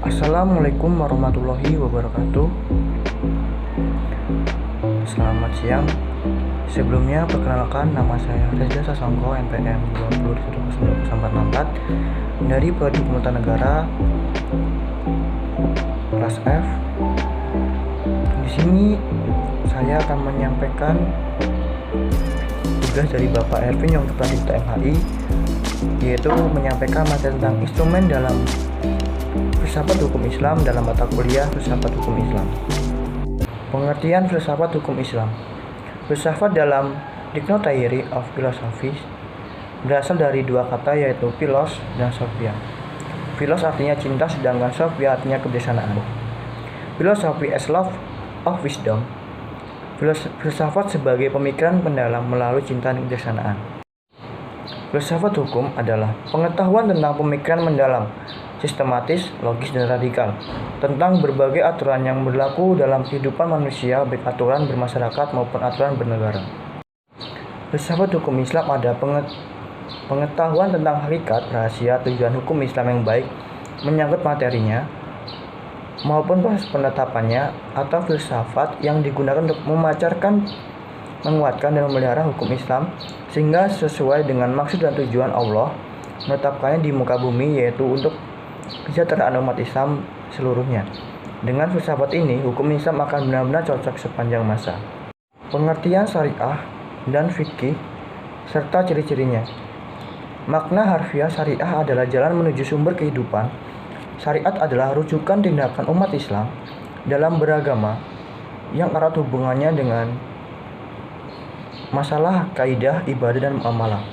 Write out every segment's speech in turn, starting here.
Assalamualaikum warahmatullahi wabarakatuh. Selamat siang. Sebelumnya perkenalkan, nama saya Reza Sasongko, NPM 2019 dari Prodi Hukum Tata Negara kelas F. Di sini saya akan menyampaikan tugas dari Bapak Ervin yang Ketua MHI, yaitu menyampaikan materi tentang instrumen dalam filsafat hukum Islam dalam mata kuliah filsafat hukum Islam. Pengertian filsafat hukum Islam. Filsafat dalam Dictionary of Philosophy berasal dari dua kata, yaitu philos dan sophia. Philos artinya cinta, sedangkan sophia artinya kebijaksanaan. Philosophy as love of wisdom. Filsafat sebagai pemikiran mendalam melalui cinta dan kebijaksanaan. Filsafat hukum adalah pengetahuan tentang pemikiran mendalam, sistematis, logis, dan radikal tentang berbagai aturan yang berlaku dalam kehidupan manusia, baik aturan bermasyarakat maupun aturan bernegara. Filsafat hukum Islam ada pengetahuan tentang hakikat, rahasia, tujuan hukum Islam yang baik menyangkut materinya maupun proses penetapannya, atau filsafat yang digunakan untuk memacarkan, menguatkan, dan memelihara hukum Islam sehingga sesuai dengan maksud dan tujuan Allah menetapkannya di muka bumi, yaitu untuk kesejahteraan umat Islam seluruhnya. Dengan filsafat ini, hukum Islam akan benar-benar cocok sepanjang masa. Pengertian syariah dan fikih serta ciri-cirinya. Makna harfiah syariah adalah jalan menuju sumber kehidupan. Syariat adalah rujukan tindakan umat Islam dalam beragama yang erat hubungannya dengan masalah kaidah, ibadah, dan muamalah.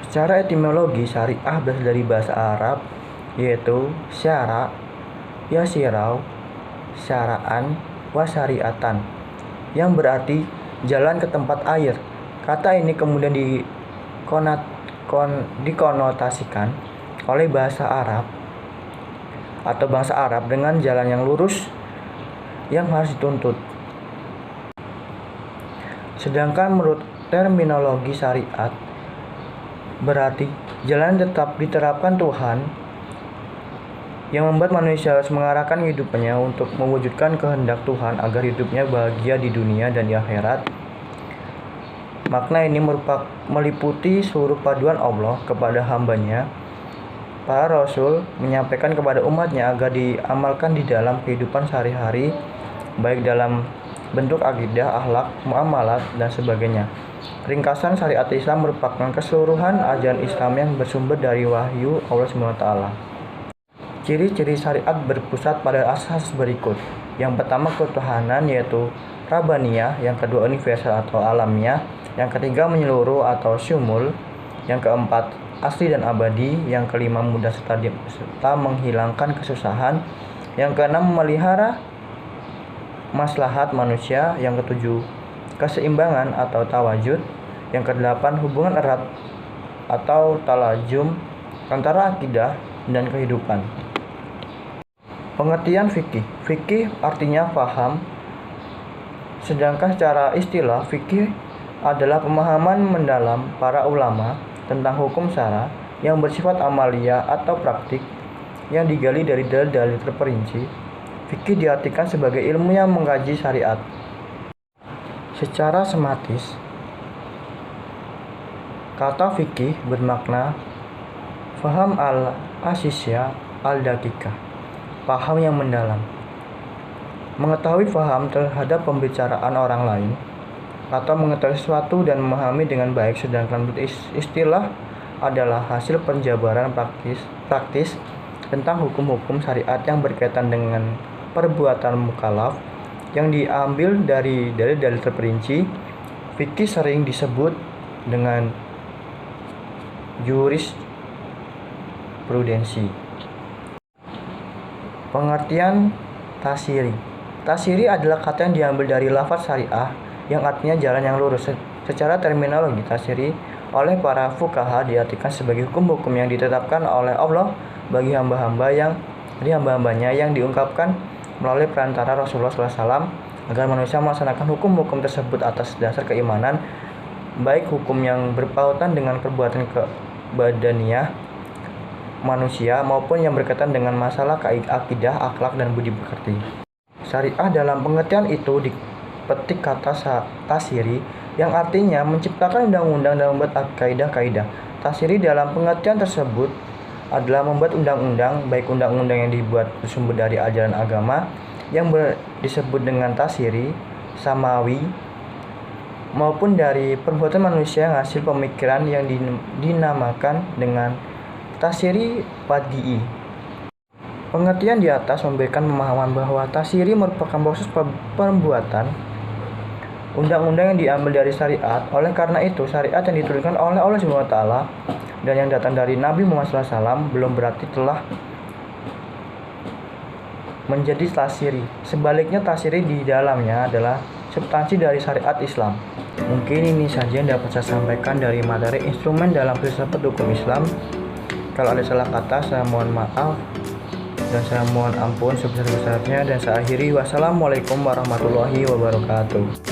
Secara etimologi, syariah berasal dari bahasa Arab, yaitu syara, yasirau, syara'an, wa syariatan, yang berarti jalan ke tempat air. Kata ini kemudian dikonotasikan oleh bahasa Arab atau bangsa Arab dengan jalan yang lurus yang harus dituntut. Sedangkan menurut terminologi syariat berarti jalan tetap diterapkan Tuhan yang membuat manusia harus mengarahkan hidupnya untuk mewujudkan kehendak Tuhan agar hidupnya bahagia di dunia dan di akhirat. Makna ini meliputi seluruh paduan Allah kepada hambanya. Para Rasul menyampaikan kepada umatnya agar diamalkan di dalam kehidupan sehari-hari, baik dalam bentuk akidah, akhlak, muamalat, dan sebagainya. Ringkasan syariat Islam merupakan keseluruhan ajaran Islam yang bersumber dari wahyu Allah SWT. Ciri-ciri syariat berpusat pada asas berikut. Yang pertama, ketuhanan, yaitu Rabbaniyah. Yang kedua, universal atau alamiah. Yang ketiga, menyeluruh atau syumul. Yang keempat, asli dan abadi. Yang kelima, mudah serta menghilangkan kesusahan. Yang keenam, memelihara maslahat manusia. Yang ketujuh, keseimbangan atau tawajud. Yang kedelapan, hubungan erat atau talajum antara akidah dan kehidupan. Pengertian fikih. Fikih artinya paham, sedangkan secara istilah fikih adalah pemahaman mendalam para ulama tentang hukum syara yang bersifat amalia atau praktik yang digali dari dalil-dalil terperinci. Fikih diartikan sebagai ilmu yang mengkaji syariat. Secara sematis, kata fikih bermakna faham al-asisya al-dakika, paham yang mendalam. Mengetahui faham terhadap pembicaraan orang lain atau mengetahui sesuatu dan memahami dengan baik, sedangkan istilah adalah hasil penjabaran praktis tentang hukum-hukum syariat yang berkaitan dengan perbuatan mukallaf yang diambil dari dalil-dalil terperinci. Fikih sering disebut dengan jurisprudensi. Pengertian tasyri. Tasyri adalah kata yang diambil dari lafaz syariah yang artinya jalan yang lurus. Secara terminologi, tasyri oleh para fuqaha diartikan sebagai hukum-hukum yang ditetapkan oleh Allah bagi hamba-hambanya yang diungkapkan melalui perantara Rasulullah SAW agar manusia melaksanakan hukum-hukum tersebut atas dasar keimanan, baik hukum yang berpautan dengan perbuatan kebadaniyah manusia maupun yang berkaitan dengan masalah akidah, akhlak, dan budi pekerti. Syariah dalam pengertian itu dipetik kata tasiri yang artinya menciptakan undang-undang dan membuat kaidah-kaidah. Tasiri dalam pengertian tersebut adalah membuat undang-undang, baik undang-undang yang dibuat bersumber dari ajaran agama yang disebut dengan tasiri samawi maupun dari perbuatan manusia yang hasil pemikiran yang dinamakan dengan tasiri padii. Pengertian di atas memberikan pemahaman bahwa tasiri merupakan proses perbuatan undang-undang yang diambil dari syariat. Oleh karena itu, syariat yang diturunkan oleh Allah SWT dan yang datang dari Nabi Muhammad SAW belum berarti telah menjadi tasiri. Sebaliknya, tasiri di dalamnya adalah substansi dari syariat Islam. Mungkin ini saja yang dapat saya sampaikan dari materi instrumen dalam filsafat hukum Islam. Kalau ada salah kata, saya mohon maaf dan saya mohon ampun sebesar-besarnya, dan saya akhiri. Wassalamualaikum warahmatullahi wabarakatuh.